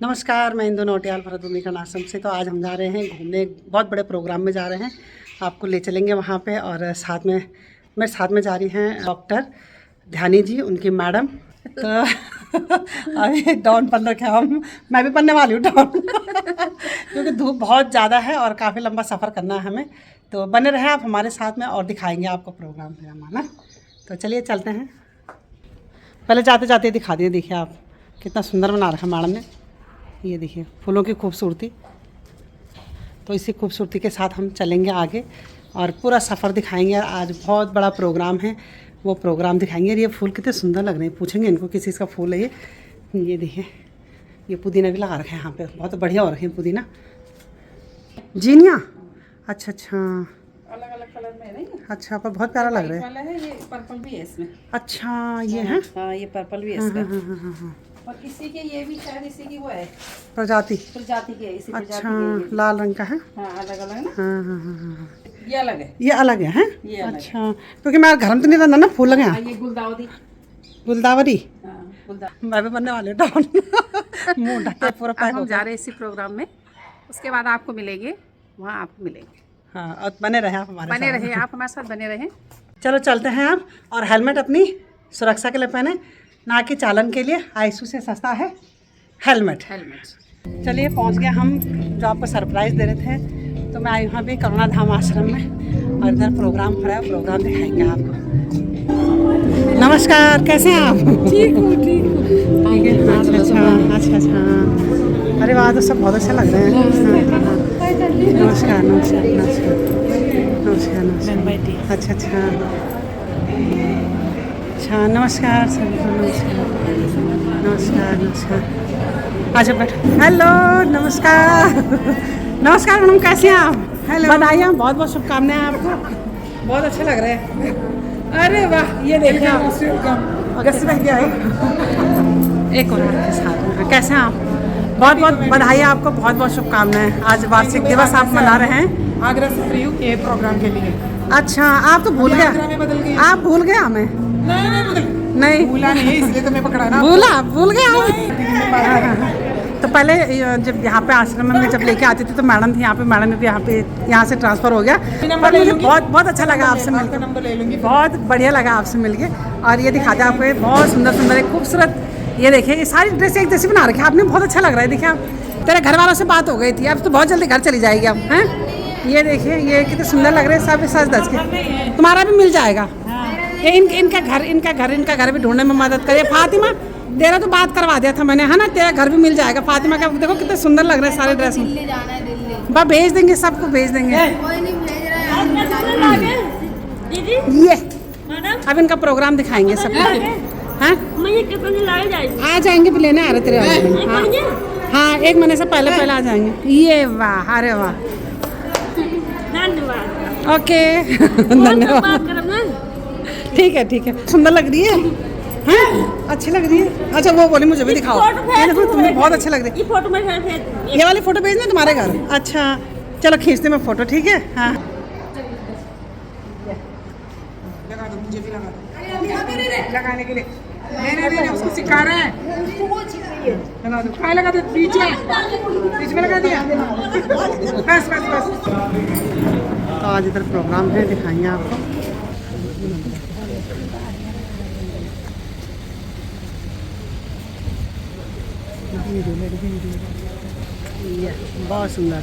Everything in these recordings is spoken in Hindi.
नमस्कार, मैं इंदु नौटियाल भरत भूमिका आश्रम से। तो आज हम जा रहे हैं घूमने, एक बहुत बड़े प्रोग्राम में जा रहे हैं। आपको ले चलेंगे वहाँ पे। और साथ में मेरे साथ में जा रही हैं डॉक्टर ध्यानी जी, उनकी मैडम। तो अभी डाउन पन रखे हम, मैं भी पढ़ने वाली हूँ डाउन क्योंकि धूप बहुत ज़्यादा है और काफ़ी लंबा सफ़र करना है हमें। तो बने रहें आप हमारे साथ में और दिखाएंगे आपको प्रोग्राम है हमारा। तो चलिए चलते हैं। पहले जाते जाते दिखा दिए, देखिए आप कितना सुंदर बना रखा मैडम ने। ये देखिए फूलों की खूबसूरती। तो इसी खूबसूरती के साथ हम चलेंगे आगे और पूरा सफ़र दिखाएंगे। आज बहुत बड़ा प्रोग्राम है, वो प्रोग्राम दिखाएंगे। और ये फूल कितने सुंदर लग रहे हैं, पूछेंगे इनको किस चीज़ का फूल है ये देखिए, ये पुदीना भी लगा रखे हैं यहाँ पे, बहुत बढ़िया हो रखे हैं पुदीना। जीनिया, अच्छा अच्छा, अलग अलग कलर में है नहीं? अच्छा, पर बहुत प्यारा लग रहा है। ये पर्पल भी है इसमें। अच्छा, ये है। हाँ, ये पर्पल भी है हाँ इसका। हाँ हाँ हाँ हाँ। और इसी के ये भी शायद इसी की वो है, प्रजाति के है, इसी प्रजाति अच्छा, के ये। लाल रंग का है। हाँ, अलग अलग है ना। हाँ हाँ हाँ हाँ, ये अलग है, ये अलग है हैं? ये अलग अच्छा, क्योंकि मेरे घर में तो नहीं रहना ना फूल लगे है। हैं। ये गुलदावरी। गुलदावरी, गुलदावरी। मैं भी बनने वाले डाउन मुंह ढक के पूरा पैक हम हो जा गया। रहे हैं इसी प्रोग्राम में, उसके बाद आपको मिलेंगे वहाँ, आपको मिलेंगे। हाँ, और बने रहे आप हमारे बने साथ। रहे आप हमारे साथ, बने रहे। चलो चलते हैं आप। और हेलमेट अपनी सुरक्षा के लिए पहने, ना कि चालन के लिए। आईसू से सस्ता है हेलमेट। चलिए पहुंच गए हम, जो आपको सरप्राइज़ दे रहे थे। तो मैं आई हूँ अभी करुणा धाम आश्रम में और इधर प्रोग्राम हो रहा है, प्रोग्राम दिखाएंगे आपको। नमस्कार, कैसे हैं आप? ठीक हूँ, ठीक हूँ। ठीक है, अच्छा अच्छा अच्छा अच्छा। अरे वाह, तो सब बहुत अच्छे लग रहे हैं। नमस्कार नमस्कार नमस्कार नमस्कार नमस्कार। अच्छा अच्छा अच्छा, नमस्कार सभी को, नमस्कार नमस्कार नमस्कार। अच्छा बैठ। हेलो, नमस्कार नमस्कार मैडम, कैसे हैं आप? हेलो, बधाइयाँ, बहुत बहुत शुभकामनाएं आपको, बहुत अच्छे लग रहे हैं। अरे वाह, ये देखिए अगस्त रह गया है। एक और आपके साथ में, कैसे हैं आप? बहुत बहुत बधाई आपको, बहुत बहुत शुभकामनाएं। आज वार्षिक दिवस आप मना रहे हैं। आगरा से फ्री हूँ ये प्रोग्राम के लिए। अच्छा, आप तो भूल गए, आप भूल गए हमें। नहीं भूला नहीं, इसलिए तो मैं पकड़ा ना। भूल गए। तो पहले जब यहाँ पे आश्रम में जब लेके आती थी तो मैडम थी यहाँ पे, मैडम ने यहाँ से ट्रांसफ़र हो गया। पर मुझे बहुत बहुत अच्छा लगा आपसे मिलकर, नंबर ले लूँगी। बहुत बढ़िया लगा आपसे मिलके। और ये दिखाते हैं आपको, बहुत सुंदर सुंदर है, खूबसूरत। ये देखिए, ये सारी ड्रेस एक जैसी बना रखी है आपने, बहुत अच्छा लग रहा है। देखिए आप, तेरे घर वालों से बात हो गई थी, अब तो बहुत जल्दी घर चली जाएगी अब, हैं? ये देखिए, ये कितने सुंदर लग रहे हैं, सब सज धज के। तुम्हारा भी मिल जाएगा। ये इनका घर भी ढूंढने में मदद करिए। फातिमा, तेरा तो बात करवा दिया था मैंने, है ना? तेरा घर भी मिल जाएगा। फातिमा का देखो कितने सुंदर लग रहे हैं सारे ड्रेस में। दिल्ली जाना है, दिल्ली। बस भेज देंगे, सबको भेज देंगे। कोई नहीं भेज रहा है। ये अब इनका प्रोग्राम दिखाएंगे सबको, हैं? आ जाएंगे भी, लेने आ रहे तेरे वाले। हाँ हाँ, 1 महीने से पहले पहले आ जाएंगे। ये वाह, अरे वाह, ओके धन्यवाद। ठीक है, सुंदर लग रही है, हैं? अच्छी लग रही है। अच्छा, वो बोली मुझे भी दिखाओ। ये देखो, तुम्हें बहुत अच्छे लग रही है। ये वाली फोटो भेजना तुम्हारे घर? अच्छा, चलो खींचते मैं फोटो, ठीक है? हाँ, लगा दो, मुझे भी लगा दो लगाने के लिए। नहीं, उसको सिखा रहे हैं। लगा दो, कहाँ लगा दो? बीच में लगा दिया। बस बस बस। तो आज इधर प्रोग्राम है, दिखाएंगे आपको। ये बहुत सुंदर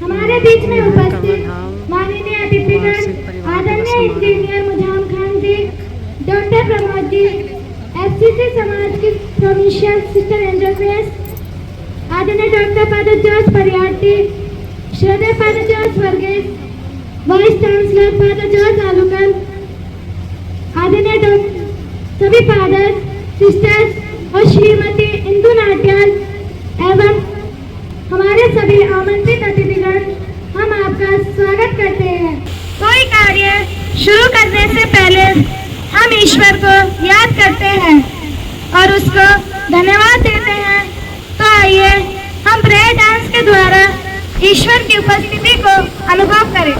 हमारे बीच में उपस्थित माननीय अतिथिगण आदरणीय engineer Muzam Khan ji, doctor Pramod ji, FCC समाज की प्रोविंशियल सिस्टर इंटरफेस, आदरणीय डॉक्टर फादर जॉर्ज परियाटी, श्रद्धेय father George Varghese, vice chancellor father George Alukal, आदरणीय सभी फादर्स, सिस्टर्स और श्रीमती इंदु नाटियाल एवं हमारे सभी आमंत्रित अतिथिगण, हम आपका स्वागत करते हैं। कोई कार्य शुरू करने से पहले हम ईश्वर को याद करते हैं और उसको धन्यवाद देते हैं। तो आइए हम प्रेयर डांस के द्वारा ईश्वर की उपस्थिति को अनुभव करें।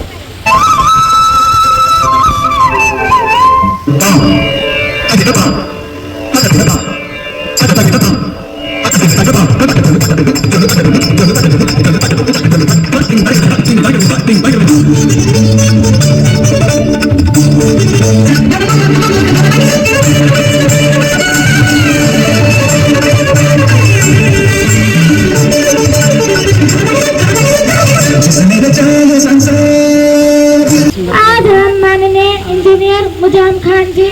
आज हम माननीय इंजीनियर मुजाम खान जी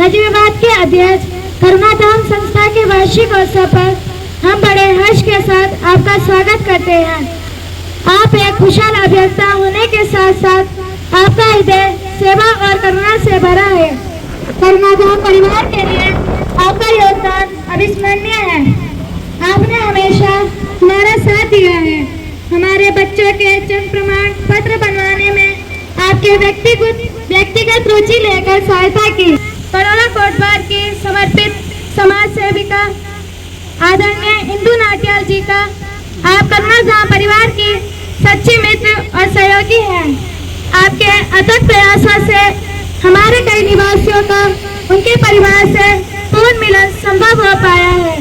नजीबाबाद के अध्यक्ष करुणाधाम संस्था के वार्षिक अवसर पर हम बड़े हर्ष के साथ आपका स्वागत करते हैं। आप एक खुशहाल अभियंता होने के साथ साथ आपका हृदय सेवा और करुणा से भरा है। करुणाधाम परिवार के लिए आपका योगदान अविस्मरणीय है। आपने हमेशा हमारा साथ दिया है। हमारे बच्चों के जन्म प्रमाण पत्र बनवाने में आपके व्यक्तिगत रुचि लेकर सहायता की। बड़ौदा कोटवार की समर्पित समाज सेविका आदरणीय इंदु नाटियाल जी का आप करुणाधाम परिवार की सच्ची मित्र और सहयोगी हैं। आपके अथक प्रयासों से हमारे कई निवासियों का उनके परिवार से पूर्ण मिलन संभव हो पाया है।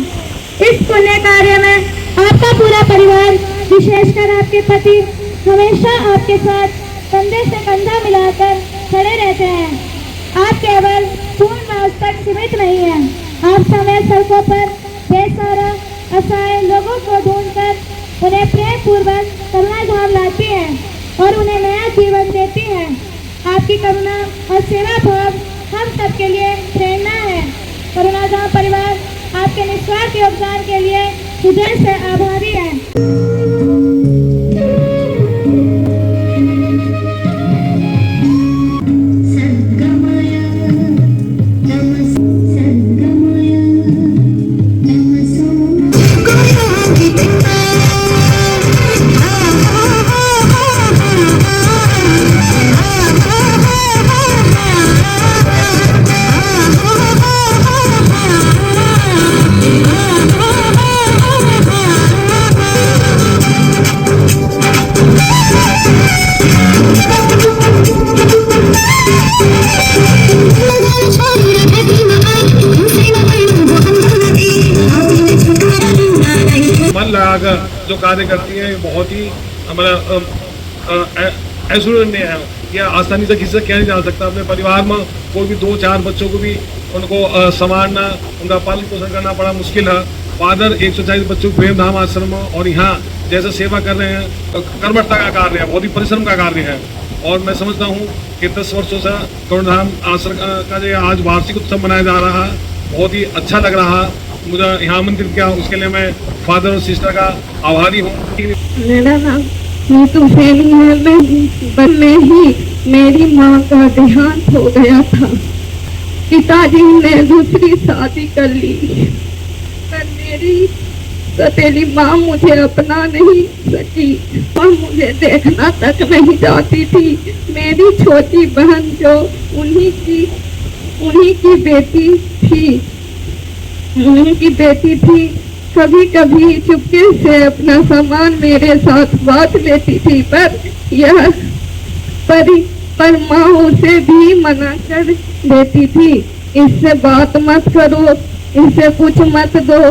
इस पुण्य कार्य में आपका पूरा परिवार, विशेषकर आपके पति, हमेशा आपके साथ कंधे से कंधा मिलाकर खड़े रहते हैं। आप केवल पूर्णमास तक सीमित नहीं हैं। आप समय सड़कों पर बेसहारा असहाय लोगों को ढूंढकर उन्हें प्रेम पूर्वक करुणाधाम लाती हैं और उन्हें नया जीवन देती हैं। आपकी करुणा और सेवा भाव हम सबके लिए प्रेरणा है। करुणाधाम परिवार आपके निस्वार्थ योगदान के लिए हृदय से आभारी है। जो कार्य करती है बहुत ही ऐश्वर्य है। यह आसानी से किसी से क्या नहीं जा सकता। अपने परिवार में कोई भी 2-4 बच्चों को भी उनको संभालना, उनका पालन पोषण करना बड़ा मुश्किल है। फादर 140 बच्चों को प्रेमधाम आश्रम और यहाँ जैसे सेवा कर रहे हैं, कर्मठता का कार्य है, बहुत ही परिश्रम का कार्य है। और मैं समझता हूँ कि 10 वर्षों से करुणाधाम आश्रम का जो आज वार्षिक उत्सव मनाया जा रहा है, बहुत ही अच्छा लग रहा है। मुझे यहाँ आमंत्रित किया, उसके लिए मैं फादर और सिस्टर का आभारी हूँ। मेरा नाम नीतू सैनी है। मैं बचपन में ही मेरी माँ का देहांत हो गया था। पिताजी ने दूसरी शादी कर ली, पर मेरी सतीली माँ मुझे अपना नहीं सकी और मुझे देखना तक नहीं जाती थी। मेरी छोटी बहन जो उन्हीं की बेटी थी, कभी कभी चुपके से अपना सामान मेरे साथ बांट लेती थी, पर माँ उसे भी मना कर देती थी। इससे बात मत करो, इसे कुछ मत दो।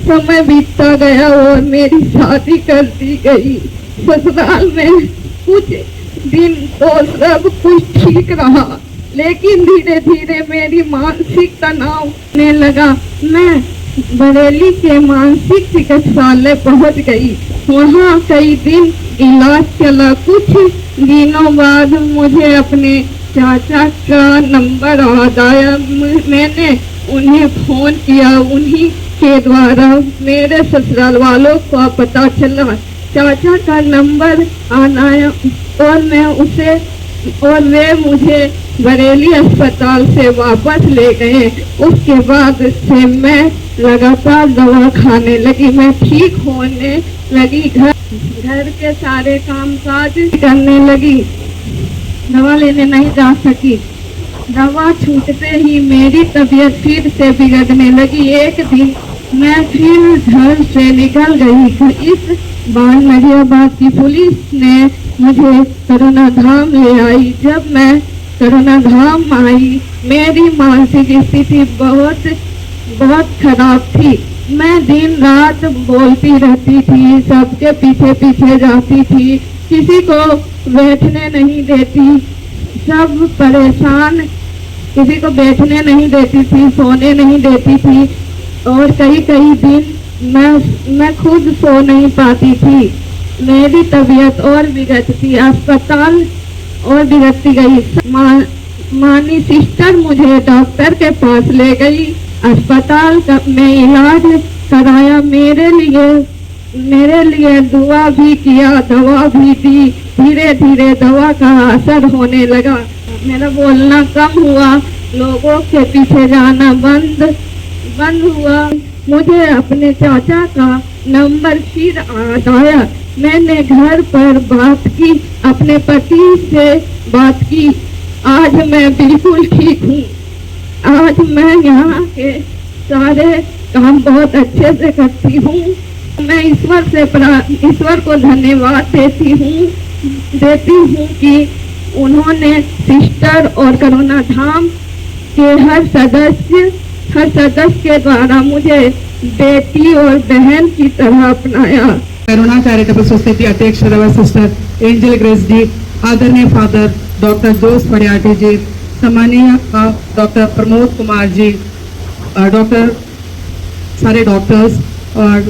समय बीतता गया और मेरी शादी कर दी गई। ससुराल में कुछ दिन तो सब कुछ ठीक रहा, लेकिन धीरे धीरे मेरी मानसिक तनाव होने लगा। मैं बरेली के मानसिक चिकित्सालय पहुंच गई। वहां कई दिन इलाज चला। कुछ दिनों बाद मुझे अपने चाचा का नंबर याद आया। मैंने उन्हें फोन किया। उन्हीं के द्वारा मेरे ससुराल वालों को पता चला। चाचा का नंबर आया और वे मुझे बरेली अस्पताल से वापस ले गए। उसके बाद से मैं लगातार दवा खाने लगी। मैं ठीक होने लगी, घर के सारे काम काज करने लगी, दवा लेने नहीं जा सकी। दवा छूटते ही मेरी तबीयत फिर से बिगड़ने लगी। एक दिन मैं फिर घर से निकल गई। इस बार नदियाबाद की पुलिस ने मुझे करुणा धाम ले आई। जब मैं करुणा धाम आई, मेरी मानसिक स्थिति बहुत खराब थी। मैं दिन रात बोलती रहती थी, सबके पीछे पीछे जाती थी, किसी को बैठने नहीं देती, सब परेशान, किसी को बैठने नहीं देती थी, सोने नहीं देती थी और कई दिन मैं खुद सो नहीं पाती थी। मेरी तबीयत और बिगड़ती, अस्पताल और बिगड़ती गई। मानी सिस्टर मुझे डॉक्टर के पास ले गई, अस्पताल में इलाज कराया, मेरे लिए दुआ भी किया, दवा भी दी। धीरे धीरे दवा का असर होने लगा। मेरा बोलना कम हुआ, लोगों के पीछे जाना बंद हुआ। मुझे अपने चाचा का नंबर फिर आया। मैंने घर पर बात की, अपने पति से बात की। आज मैं बिल्कुल ठीक हूँ। आज मैं यहाँ के सारे काम बहुत अच्छे से करती हूँ। मैं ईश्वर को धन्यवाद देती हूँ कि उन्होंने सिस्टर और करुणा धाम के हर सदस्य के द्वारा मुझे बेटी और बहन की तरह अपनाया। करुणा चैरिटेबल सोसाइटी अध्यक्ष सिस्टर एंजल ग्रेस जी, आदरणीय फादर डॉक्टर जोस पड़ियाटी जी, सम्मानीय डॉक्टर प्रमोद कुमार जी, डॉक्टर सारे डॉक्टर्स और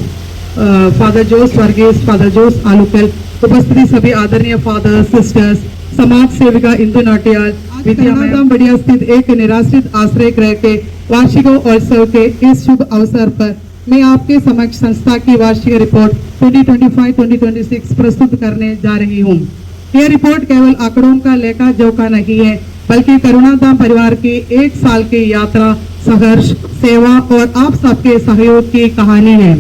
फादर जोस वर्गीस, फादर जोस आलूकल, उपस्थित सभी आदरणीय फादर सिस्टर्स, समाज सेविका इंदु नौटियाल, विद्याधाम बढ़िया स्थित एक निराश्रित आश्रय गृह के वार्षिक उत्सव के इस शुभ अवसर पर मैं आपके समक्ष संस्था की वार्षिक रिपोर्ट 2025-2026 प्रस्तुत करने जा रही हूँ। यह रिपोर्ट केवल आंकड़ों का लेखा जोखा नहीं है, बल्कि करुणाधाम परिवार की 1 साल की यात्रा, संघर्ष, सेवा और आप सबके सहयोग की कहानी है।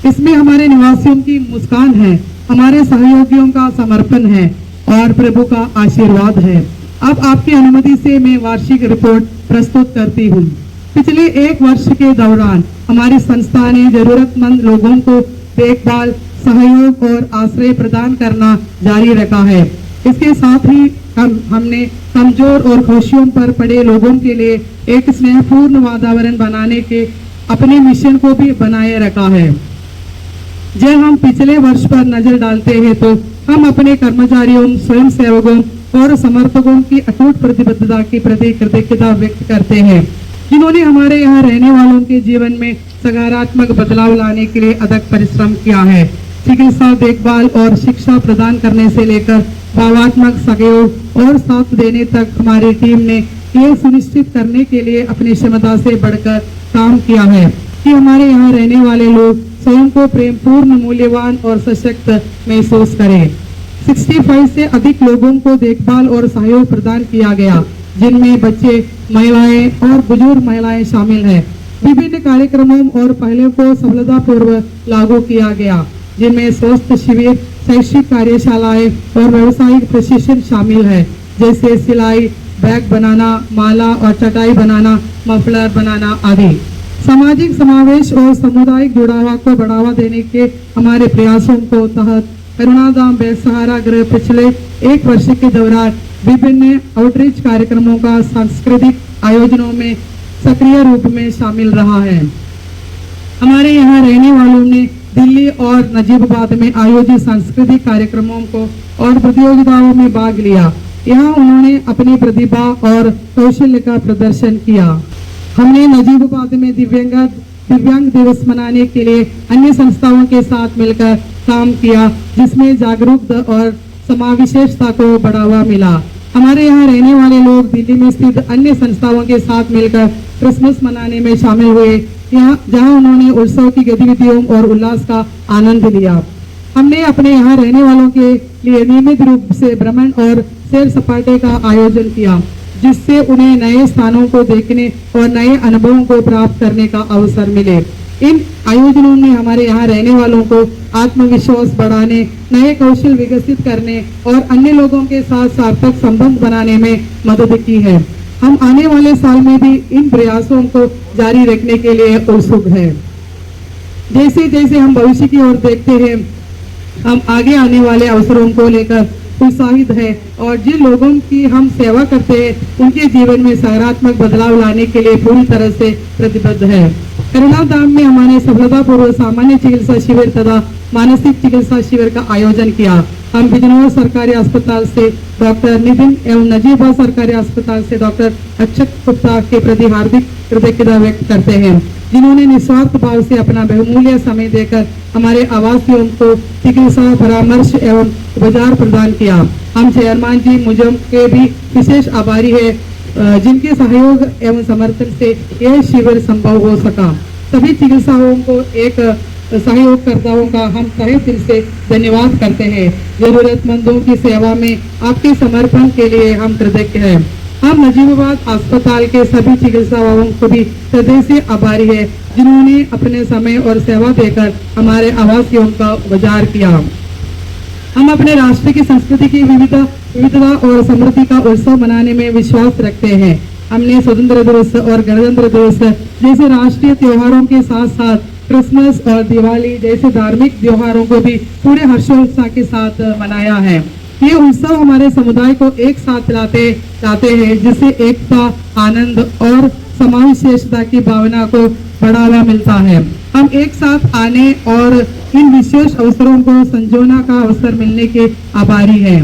इसमें हमारे निवासियों की मुस्कान है, हमारे सहयोगियों का समर्पण है और प्रभु का आशीर्वाद है। अब आपकी अनुमति से मैं वार्षिक रिपोर्ट प्रस्तुत करती हूँ। पिछले 1 वर्ष के दौरान हमारी संस्था ने जरूरतमंद लोगों को देखभाल, सहयोग और आश्रय प्रदान करना जारी रखा है। इसके साथ ही हमने कमजोर और खुशियों पर पड़े लोगों के लिए एक स्नेहपूर्ण वातावरण बनाने के अपने मिशन को भी बनाए रखा है। जब हम पिछले वर्ष पर नजर डालते हैं तो हम अपने कर्मचारियों, स्वयं सेवकों और समर्थकों की अटूट प्रतिबद्धता के प्रति कृतज्ञता व्यक्त करते हैं, जिन्होंने हमारे यहाँ रहने वालों के जीवन में सकारात्मक बदलाव लाने के लिए अथक परिश्रम किया है। चिकित्सा देखभाल और शिक्षा प्रदान करने से लेकर भावात्मक सहयोग और साथ देने तक हमारी टीम ने यह सुनिश्चित करने के लिए अपनी क्षमता से बढ़कर काम किया है कि हमारे यहाँ रहने वाले लोग स्वयं को प्रेमपूर्ण, मूल्यवान और सशक्त महसूस करें। 65 से अधिक लोगों को देखभाल और सहयोग प्रदान किया गया, जिनमें बच्चे, महिलाएं और बुजुर्ग महिलाएं शामिल हैं। विभिन्न कार्यक्रमों और पहलों को सफलतापूर्वक लागू किया गया, जिनमें स्वास्थ्य शिविर, शैक्षिक कार्यशालाएं और व्यावसायिक प्रशिक्षण शामिल है, जैसे सिलाई, बैग बनाना, माला और चटाई बनाना, मफलर बनाना आदि। सामाजिक समावेश और सामुदायिक जुड़ाव को बढ़ावा देने के हमारे प्रयासों को तहत करुणाधाम बेसहारा गृह पिछले 1 वर्ष के दौरान विभिन्न आउटरीच कार्यक्रमों का सांस्कृतिक आयोजनों में सक्रिय रूप में शामिल रहा है। हमारे यहाँ रहने वालों ने दिल्ली और नजीबाबाद में आयोजित सांस्कृतिक कार्यक्रमों को और प्रतियोगिताओं में भाग लिया। यहाँ उन्होंने अपनी प्रतिभा और कौशल्य का प्रदर्शन किया। हमने नजीबाबाद में दिव्यांग दिवस मनाने के लिए अन्य संस्थाओं के साथ मिलकर काम किया, जिसमें जागरूकता और समावेशिता को बढ़ावा मिला। हमारे यहाँ रहने वाले लोग दिल्ली में स्थित अन्य संस्थाओं के साथ मिलकर क्रिसमस मनाने में शामिल हुए, जहाँ उन्होंने उत्सव की गतिविधियों और उल्लास का आनंद लिया। हमने अपने यहाँ रहने वालों के लिए नियमित रूप से भ्रमण और सैर सपाटे का आयोजन किया, जिससे उन्हें नए स्थानों को देखने और नए अनुभवों को प्राप्त करने का अवसर मिले। इन आयोजनों ने हमारे यहाँ रहने वालों को आत्मविश्वास बढ़ाने, नए कौशल विकसित करने और अन्य लोगों के साथ सार्थक संबंध बनाने में मदद की है। हम आने वाले साल में भी इन प्रयासों को जारी रखने के लिए उत्सुक हैं। जैसे जैसे हम भविष्य की ओर देखते हैं, हम आगे आने वाले अवसरों को लेकर उत्साहित है और जिन लोगों की हम सेवा करते हैं उनके जीवन में सकारात्मक बदलाव लाने के लिए पूरी तरह से प्रतिबद्ध है। करनाल धाम में हमारे सफलतापूर्वक सामान्य चिकित्सा शिविर तथा मानसिक चिकित्सा शिविर का आयोजन किया। हम बिजनौर सरकारी अस्पताल से डॉक्टर नितिन एवं नजीबा सरकारी अस्पताल से डॉक्टर अक्षत गुप्ता के प्रति हार्दिक कृतज्ञता व्यक्त करते हैं, जिन्होंने निस्वार्थ भाव से अपना बहुमूल्य समय देकर हमारे आवासियों को चिकित्सा परामर्श एवं उपचार प्रदान किया। हम चेयरमैन जी मुजम के भी विशेष आभारी है, जिनके सहयोग एवं समर्थन से यह शिविर संभव हो सका। सभी चिकित्सकों को एक सहयोगकर्ताओं का हम तहे दिल से धन्यवाद करते हैं। जरूरतमंदों की सेवा में आपके समर्पण के लिए हम कृतज्ञ हैं। हम नजीबाबाद अस्पताल के सभी चिकित्सकों को भी हृदय से आभारी है, जिन्होंने अपने समय और सेवा देकर हमारे आवासियों का उपचार किया। हम अपने राष्ट्र की संस्कृति की विविधता और समृद्धि का उत्सव मनाने में विश्वास रखते हैं। हमने स्वतंत्र दिवस और गणतंत्र दिवस जैसे राष्ट्रीय त्योहारों के साथ साथ क्रिसमस और दिवाली जैसे धार्मिक त्योहारों को भी पूरे हर्षोल्लास के साथ मनाया है। ये उत्सव हमारे समुदाय को एक साथ लाते हैं, जिससे एकता, आनंद और समावेशिता की भावना को बढ़ावा मिलता है। हम एक साथ आने और इन विशेष अवसरों को संजोना का अवसर मिलने के आभारी हैं।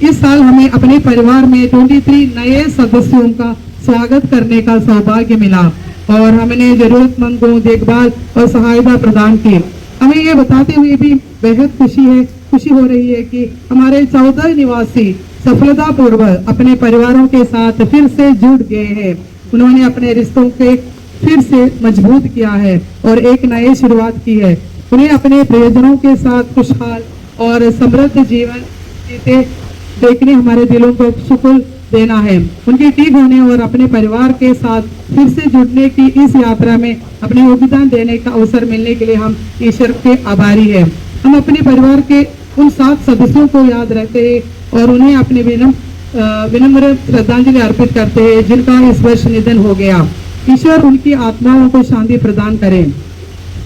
इस साल हमें अपने परिवार में 23 नए सदस्यों का स्वागत करने का सौभाग्य मिला और हमने जरूरतमंद को देखभाल और सहायता प्रदान की। हमें ये बताते हुए भी बेहद खुशी हो रही है कि हमारे 14 निवासी सफलतापूर्वक अपने परिवारों के साथ फिर से जुड़ गए हैं। उन्होंने अपने रिश्तों के फिर से मजबूत किया है और एक नई शुरुआत की है। उन्हें अपने प्रियजनों के साथ खुशहाल और समृद्ध जीवन जीते देखने हमारे दिलों को सुकून देना है। उनके ठीक होने और अपने परिवार के साथ फिर से जुड़ने की इस यात्रा में अपने योगदान देने का अवसर मिलने के लिए हम ईश्वर के आभारी हैं। हम अपने परिवार के उन 7 सदस्यों को याद रखते हैं और उन्हें अपने विनम्र श्रद्धांजलि अर्पित करते हैं, जिनका इस वर्ष निधन हो गया। ईश्वर उनकी आत्माओं को शांति प्रदान करें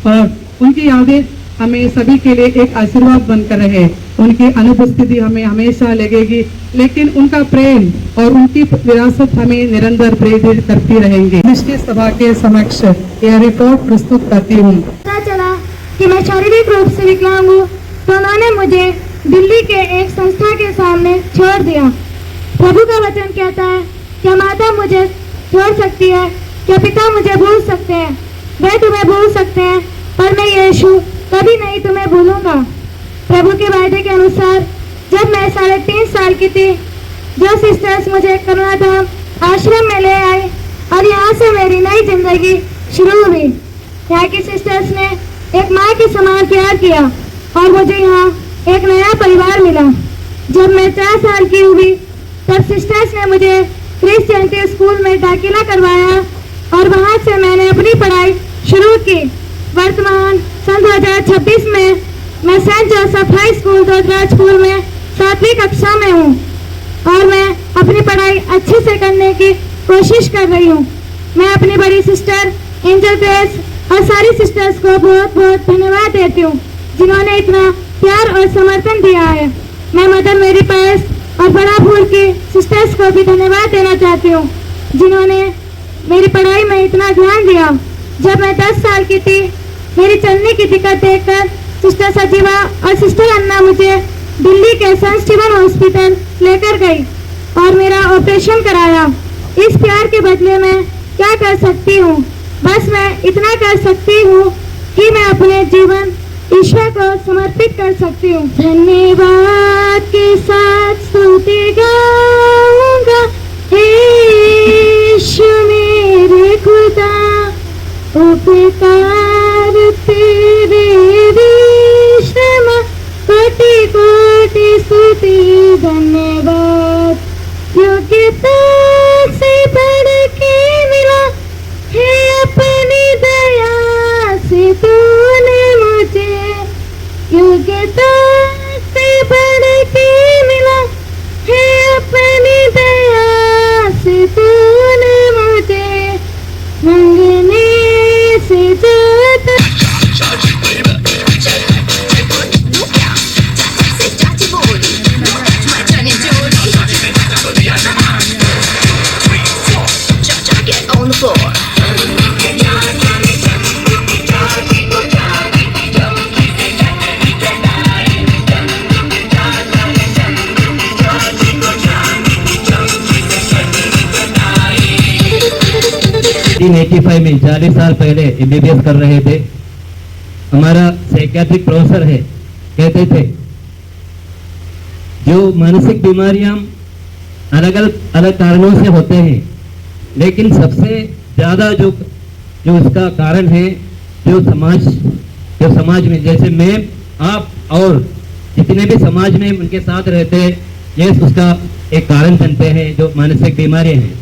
और उनकी यादें हमें सभी के लिए एक आशीर्वाद बनकर रहे। उनकी अनुपस्थिति हमें हमेशा लगेगी, लेकिन उनका प्रेम और उनकी विरासत हमें निरंतर प्रेरित करती रहेंगी। निश्चित सभा के समक्ष यह रिपोर्ट प्रस्तुत करती हूँ। पता चला कि मैं शारीरिक रूप से विकलांग हूँ, तो उन्होंने मुझे दिल्ली के एक संस्था के सामने छोड़ दिया। प्रभु का वचन कहता है कि माता मुझे छोड़ सकती है, क्या पिता मुझे भूल सकते हैं? वे तुम्हें भूल सकते हैं, पर मैं यीशु कभी नहीं तुम्हें भूलूंगा। प्रभु के वायदे के अनुसार जब मैं 3.5 साल की थी, जो सिस्टर्स मुझे करनाल धाम आश्रम में ले आए और यहाँ से मेरी नई जिंदगी शुरू हुई। यहाँ की सिस्टर्स ने एक माँ के समान प्यार किया और मुझे यहाँ एक नया परिवार मिला। जब मैं 4 साल की हुई तब सिस्टर्स ने मुझे क्रिश्चियन स्कूल में दाखिला करवाया और वहाँ से मैंने अपनी पढ़ाई शुरू की। वर्तमान सन 2026 में मैं Saint Joseph High School school में 7वीं कक्षा में हूँ और मैं अपनी पढ़ाई अच्छे से करने की कोशिश कर रही हूँ। मैं अपनी बड़ी सिस्टर एंजल ग्रेस और सारी सिस्टर्स को बहुत बहुत धन्यवाद देती हूँ, जिन्होंने इतना प्यार और समर्थन दिया है। मैं मदर मेरी पैस और बड़ा फूल की सिस्टर्स को भी धन्यवाद देना चाहती हूँ, जिन्होंने मेरी पढ़ाई में इतना ध्यान दिया। जब मैं 10 साल की थी, मेरी चलने की दिक्कत देखकर सिस्टर सजीवा और सिस्टर अन्ना मुझे दिल्ली के सेंट स्टीवन हॉस्पिटल लेकर गई और मेरा ऑपरेशन कराया। इस प्यार के बदले में क्या कर सकती हूँ? बस मैं इतना कर सकती हूँ कि मैं अपने जीवन ईश्वर को समर्पित कर सकती हूँ। धन्यवाद के साथ स्तुति गाऊंगा, हे यीशु मेरे खुदा, उपकार तेरे विश्रमा, कोटि कोटि स्तुति धन्यवाद। योग्यता से बढ़ के मिला है अपनी दया से तूने मुझे, योग्यता से बढ़ के मिला है अपनी दया से तू 1985 में 40 साल पहले MBBS कर रहे थे। हमारा साइकियाट्रिक प्रोफेसर है, कहते थे जो मानसिक बीमारियां अलग अलग कारणों से होते हैं, लेकिन सबसे ज्यादा जो इसका कारण है जो समाज में, जैसे मैं, आप और जितने भी समाज में उनके साथ रहते हैं, ये उसका एक कारण बनते हैं जो मानसिक बीमारियां हैं।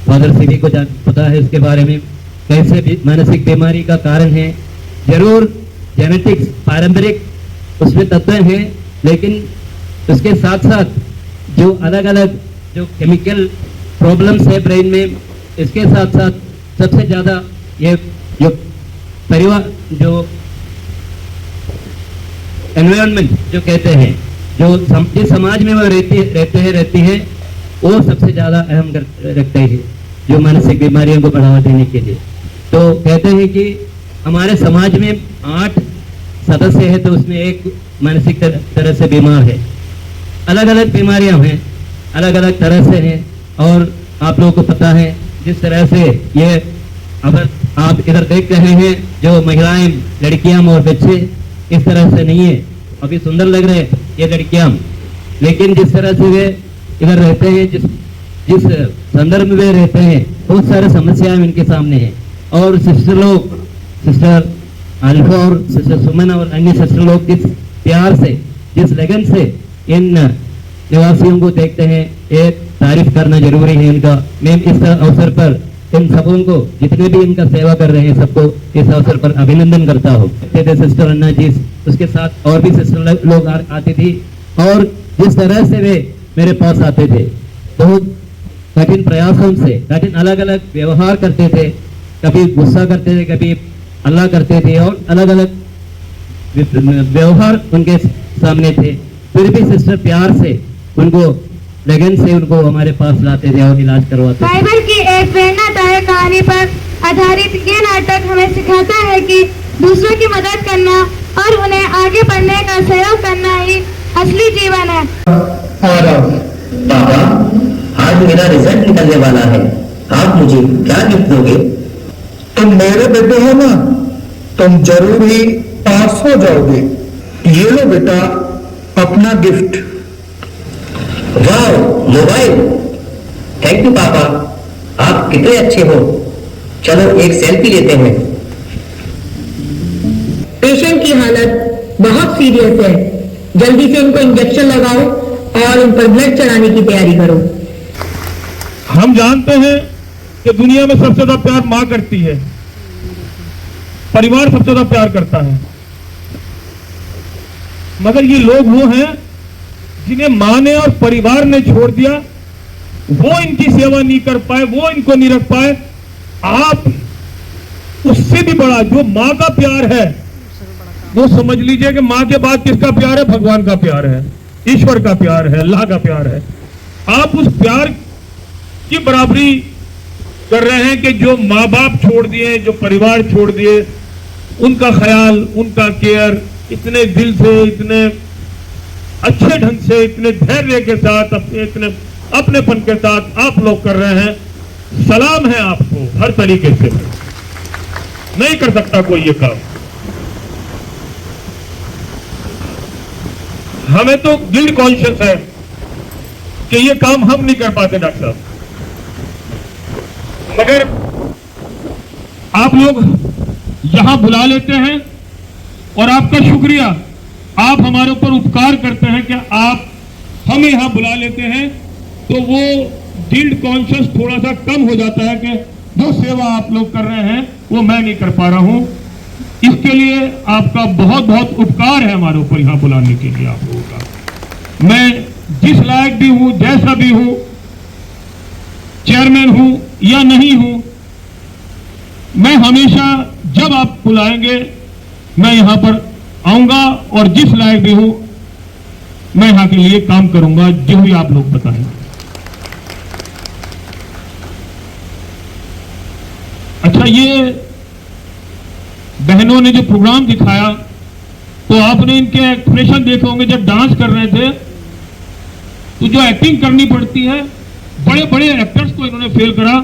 फादर सभी को पता है इसके बारे में, कैसे भी मानसिक बीमारी का कारण है। जरूर जेनेटिक्स, पारंपरिक उसमें तत्व हैं, लेकिन उसके साथ साथ जो अलग अलग जो केमिकल प्रॉब्लम्स है ब्रेन में, इसके साथ साथ सबसे ज्यादा ये जो परिवार, जो एनवायरनमेंट जो कहते हैं, जो जिस समाज में वो रहती है, वो सबसे ज्यादा अहम रखते हैं जो मानसिक बीमारियों को बढ़ावा देने के लिए। तो कहते हैं कि हमारे समाज में 8 सदस्य है, तो उसमें एक मानसिक तरह से बीमार है। अलग अलग बीमारियां हैं, अलग अलग तरह से हैं, और आप लोगों को पता है जिस तरह से ये अब आप इधर देख रहे हैं, जो महिलाएं, लड़कियां और बच्चे इस तरह से नहीं है। अभी सुंदर लग रहे हैं ये लड़कियां, लेकिन जिस तरह से वे इधर रहते हैं, जिस संदर्भ में रहते हैं, बहुत सारे समस्याएं इनके सामने हैं। और सिस्टर अल्फा और सिस्टर सुमन और अन्य सिस्टर लोग जिस प्यार से, जिस लगन से इन निवासियों को देखते हैं, ये तारीफ करना जरूरी है इनका। मैं इस अवसर पर इन सबों को, जितने भी इनका सेवा कर रहे हैं, सबको इस अवसर पर अभिनंदन करता हूँ। सिस्टर अन्ना जी, उसके साथ और भी सिस्टर लोग आती थी, और जिस तरह से वे मेरे पास आते थे, बहुत कठिन प्रयासों से, कठिन अलग अलग व्यवहार करते थे, कभी गुस्सा करते थे, कभी अल्लाह करते थे, और अलग अलग व्यवहार उनके सामने थे। फिर भी सिस्टर प्यार से उनको, लगन से उनको हमारे पास लाते थे और इलाज करवाते थे। बाइबल की एक प्रेरणादायक कहानी पर आधारित ये नाटक हमें सिखाता है कि दूसरों की मदद करना और उन्हें आगे बढ़ने का सहयोग करना ही असली जीवन है। पापा, आज मेरा रिजल्ट निकलने वाला है, आप मुझे क्या गिफ्ट दोगे? तुम मेरे बेटे हो ना, तुम जरूर ही पास हो जाओगे। ये लो बेटा अपना गिफ्ट। वाह, मोबाइल! थैंक यू पापा, आप कितने अच्छे हो। चलो एक सेल्फी लेते हैं। पेशेंट की हालत बहुत सीरियस है, जल्दी से इनको इंजेक्शन लगाओ और इन पर ब्लड चढ़ाने की तैयारी करो। हम जानते हैं कि दुनिया में सबसे ज्यादा प्यार मां करती है, परिवार सबसे ज्यादा प्यार करता है, मगर ये लोग वो हैं जिन्हें मां ने और परिवार ने छोड़ दिया, वो इनकी सेवा नहीं कर पाए, वो इनको नहीं रख पाए। आप उससे भी बड़ा जो मां का प्यार है, वो समझ लीजिए कि मां के बाद किसका प्यार है? भगवान का प्यार है, ईश्वर का प्यार है, अल्लाह का प्यार है। आप उस प्यार की बराबरी कर रहे हैं कि जो माँ बाप छोड़ दिए, जो परिवार छोड़ दिए, उनका ख्याल, उनका केयर इतने दिल से, इतने अच्छे ढंग से, इतने धैर्य के साथ, इतने अपनेपन के साथ आप लोग कर रहे हैं। सलाम है आपको हर तरीके से। नहीं कर सकता कोई ये काम। हमें तो गिल्ट कॉन्शियस है कि ये काम हम नहीं कर पाते डॉक्टर साहब, मगर आप लोग यहां बुला लेते हैं और आपका शुक्रिया, आप हमारे ऊपर उपकार करते हैं कि आप हमें यहां बुला लेते हैं, तो वो गिल्ट कॉन्शियस थोड़ा सा कम हो जाता है कि जो सेवा आप लोग कर रहे हैं वो मैं नहीं कर पा रहा हूं। इसके लिए आपका बहुत बहुत उपकार है हमारे ऊपर यहां बुलाने के लिए आप लोगों का। मैं जिस लायक भी हूं, जैसा भी हूं, चेयरमैन हूं या नहीं हूं, मैं हमेशा जब आप बुलाएंगे मैं यहां पर आऊंगा और जिस लायक भी हूं मैं यहां के लिए काम करूंगा, जो भी आप लोग बताएं। अच्छा, ये बहनों ने जो प्रोग्राम दिखाया तो आपने इनके एक्सप्रेशन देखे होंगे जब डांस कर रहे थे, तो जो एक्टिंग करनी पड़ती है, बड़े बड़े एक्टर्स को इन्होंने फेल करा।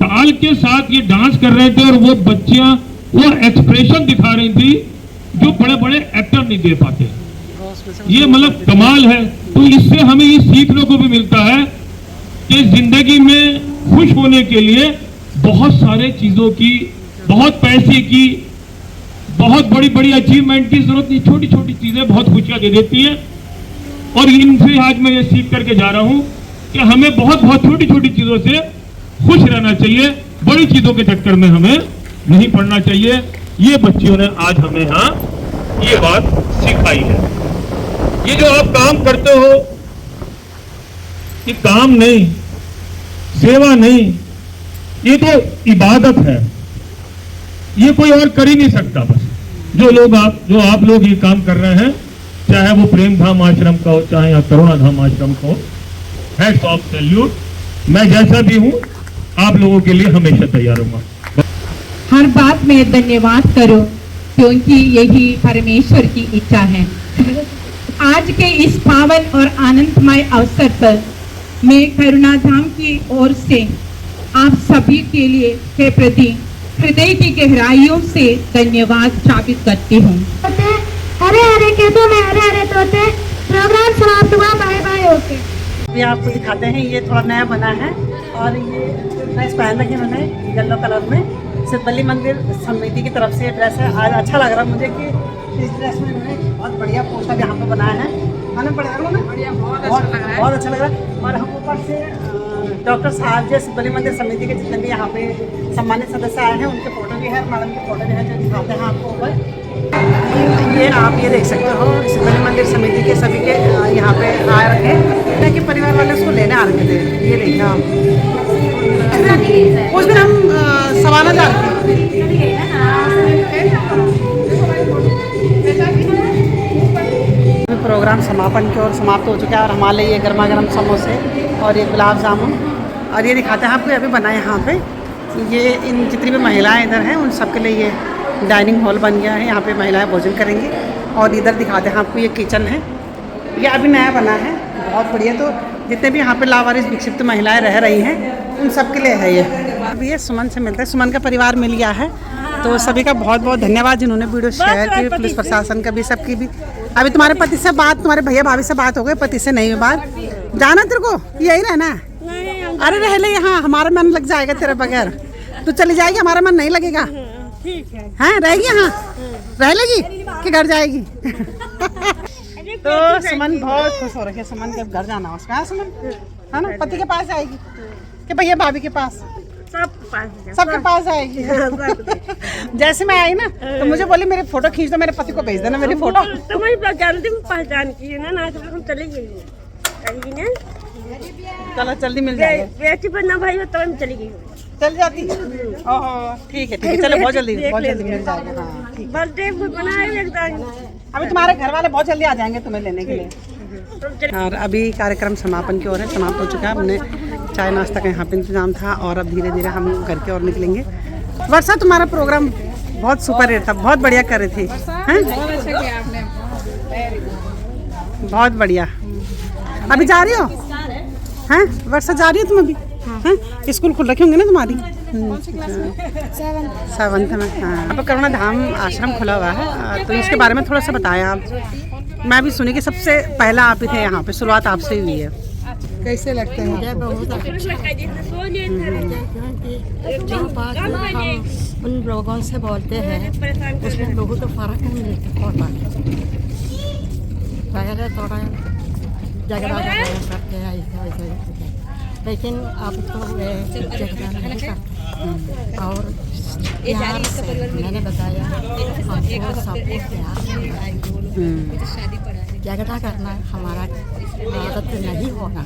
ताल के साथ ये डांस कर रहे थे और वो बच्चियां वो एक्सप्रेशन दिखा रही थी जो बड़े बड़े एक्टर नहीं दे पाते। ये मतलब कमाल है। तो इससे हमें ये सीखने को भी मिलता है कि जिंदगी में खुश होने के लिए बहुत सारे चीजों की, बहुत पैसे की, बहुत बड़ी बड़ी अचीवमेंट की जरूरत नहीं, छोटी छोटी चीजें बहुत खुशियां दे देती हैं। और इनसे आज मैं ये सीख करके जा रहा हूं कि हमें बहुत बहुत छोटी छोटी चीजों से खुश रहना चाहिए, बड़ी चीजों के चक्कर में हमें नहीं पड़ना चाहिए। ये बच्चियों ने आज हमें यहाँ ये बात सिखाई है। ये जो आप काम करते हो, ये काम नहीं, सेवा नहीं, ये तो इबादत है। ये कोई और कर ही नहीं सकता। बस जो आप लोग ये काम कर रहे हैं, चाहे वो प्रेम धाम आश्रम का हो, चाहे या करुणा धाम आश्रम का हो, हैट्स ऑफ सैल्यूट। मैं जैसा भी हूं आप लोगों के लिए हमेशा तैयार रहूंगा। हर बात में धन्यवाद करो, क्योंकि यही परमेश्वर की इच्छा है। आज के इस पावन और आनंदमय अवसर पर मैं करुणा धाम की ओर से आप सभी के लिए के प्रति हृदय की गहराइयों से धन्यवाद ज्ञापित करती हूँ। हरे हरे खेतों में हरे हरे तोते, प्रोग्राम समाप्त हुआ, बाय बाय ओके। ये आपको दिखाते हैं, ये थोड़ा नया बना है और ये ड्रेस पहन रखे मैंने येलो कलर में। सिद्धबली मंदिर समिति की तरफ से ड्रेस है। आज अच्छा लग रहा है मुझे कि इस ड्रेस में मैंने बहुत बढ़िया पोस्टर यहाँ पे बनाया है। खाना पड़ेगा ना, बहुत अच्छा लग रहा है। और हम ऊपर से डॉक्टर साहब जो सिद्धबली मंदिर समिति के जितने भी यहाँ पे सम्मानित सदस्य आए हैं उनके फोटो भी है, मैडम के फोटो भी है जो दिखाते हैं आपको ऊपर। ये आप ये देख सकते हो, सिद्धबली मंदिर समिति के सभी के यहाँ पे आ रखे कि परिवार वाले उसको लेने आ रखे थे। ये देखिए आप, उस दिन हम सवाना जा रहे प्रोग्राम समापन की ओर समाप्त हो चुका है और हमारे लिए गर्मा गर्म समोसे और ये गुलाब जामुन और ये दिखाते हैं आपको, अभी बना है यहाँ पे। ये इन जितनी भी महिलाएं इधर हैं उन सब के लिए ये डाइनिंग हॉल बन गया है, यहाँ पे महिलाएं भोजन करेंगी। और इधर दिखाते हैं आपको, ये किचन है, ये अभी नया बना है, बहुत बढ़िया। तो जितने भी यहाँ पे लावारिस विक्षिप्त महिलाएं रह रही हैं उन सब के लिए है ये। अभी ये सुमन से मिलता है, सुमन का परिवार मिल गया है, तो सभी का बहुत बहुत धन्यवाद जिन्होंने वीडियो शेयर की, पुलिस प्रशासन का भी, सबकी भी। अभी तुम्हारे पति से बात, तुम्हारे भैया भाभी से बात हो गई, पति से नहीं हुई बात। जाना तेरे को, यही रहना? अरे रह ले यहाँ, हमारा मन लग जाएगा तेरे बगैर। तू चली जाएगी, हमारा मन नहीं लगेगा। ठीक है, हैं रहेगी यहाँ, रह लेगी कि घर जाएगी? तो सुमन बहुत खुश हो रही है, सुमन के घर जाना उसका। सुमन है ना, पति के पास जाएगी कि भैया भाभी के पास? सबके पास आएगी। जैसे मैं आई ना तो मुझे बोली मेरी फोटो खींच दो, मेरे पति को भेज देना मेरी फोटो। तो मैं जानती हूँ, पहचान की है ना, तो हम चले गए चलो जल्दी मिल जाएगा। ऐसी बनना भाई तो हम चली गई, चल जाती। ओहो ठीक है, चलो बहुत जल्दी मिल जाएगा। हाँ ठीक। बर्थडे बनाए, अभी तुम्हारे घर वाले बहुत जल्दी आ जाएंगे तुम्हें लेने के लिए। और अभी कार्यक्रम समापन की ओर है, समाप्त हो चुका है। हमने चाय नाश्ता का यहाँ पे इंतजाम था और अब धीरे धीरे हम घर की ओर निकलेंगे। वर्षा तुम्हारा प्रोग्राम बहुत सुपर हिट था, बहुत बढ़िया कर रही थी, बहुत बढ़िया। अभी जा रही हो हैं वर्षा, जा रही हो तुम अभी? हैं स्कूल खुल रखे होंगे ना तुम्हारी? 7th में। हाँ, अब करुणा धाम आश्रम खुला हुआ है, तो इसके बारे में थोड़ा सा बताया आप। मैं भी सुनी कि सबसे पहला आप ही थे यहाँ पे, शुरुआत आपसे ही हुई है। कैसे लगते हैं? मुझे बहुत अच्छा, हम उन लोगों से बोलते हैं उसमें बहुत फर्क होता है। पहले थोड़ा झगड़ा करते हैं ऐसे, लेकिन अब तो वे झगड़ा नहीं करते। और प्यार से मैंने बताया हमको सबको प्यार, झगड़ा करना हमारा आदत नहीं होना।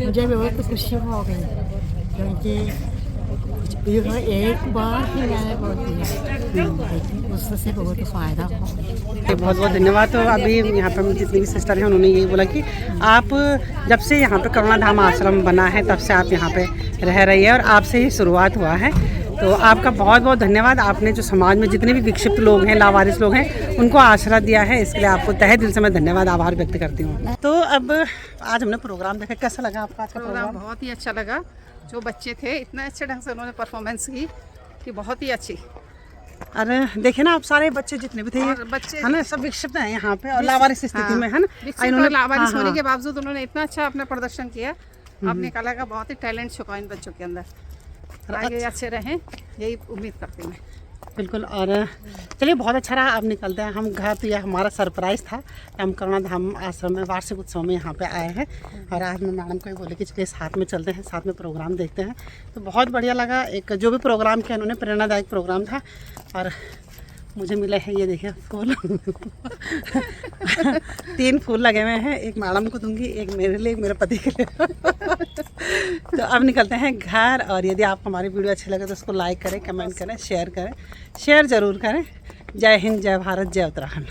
मुझे बहुत खुशी हो गई क्योंकि एक बार ही मैंने बोल दिया, लेकिन उससे बहुत फ़ायदा हो। बहुत बहुत धन्यवाद। तो अभी यहाँ पर जितनी भी सिस्टर हैं उन्होंने यही बोला कि आप जब से यहाँ पे करुणा धाम आश्रम बना है तब से आप यहाँ पे रह रही है और आपसे ही शुरुआत हुआ है। तो आपका बहुत बहुत धन्यवाद। आपने जो समाज में जितने भी विक्षिप्त लोग हैं, लावारिस लोग हैं, उनको आसरा दिया है, इसके लिए आपको तहे दिल से मैं धन्यवाद आभार व्यक्त करती हूँ। तो अब आज हमने प्रोग्राम देखा, कैसा लगा आपका आज का प्रोग्राम? बहुत ही अच्छा लगा। जो बच्चे थे इतने अच्छे ढंग से उन्होंने परफॉर्मेंस की कि बहुत ही अच्छी। अरे देखिए ना, आप सारे बच्चे जितने भी थे बच्चे है ना, सब विक्षिप्त हैं यहाँ पे और लावारिस स्थिति में है ना। इन्होंने लावारिस होने के बावजूद उन्होंने इतना अच्छा अपना प्रदर्शन किया। अपनी कला का बहुत ही टैलेंट छुपा इन बच्चों के अंदर। आगे अच्छे रहें यही उम्मीद करती हूँ। बिल्कुल। और चलिए बहुत अच्छा रहा। अब निकलते हैं हम घर। तो यह हमारा सरप्राइज़ था कि हम करुणा धाम आश्रम में वार्षिक उत्सव में यहाँ पे आए हैं और आज मैं मैडम को ही बोले कि चलिए साथ में चलते हैं, साथ में प्रोग्राम देखते हैं। तो बहुत बढ़िया लगा। एक जो भी प्रोग्राम किया उन्होंने प्रेरणादायक प्रोग्राम था। और मुझे मिले हैं ये देखिए फूल 3 फूल लगे हुए हैं। एक मैडम को दूंगी, एक मेरे लिए, एक मेरे पति के लिए। तो अब निकलते हैं घर। और यदि आपको हमारी वीडियो अच्छी लगे तो उसको लाइक करें, कमेंट करें, शेयर करें। शेयर ज़रूर करें। जय हिंद, जय भारत, जय उत्तराखंड।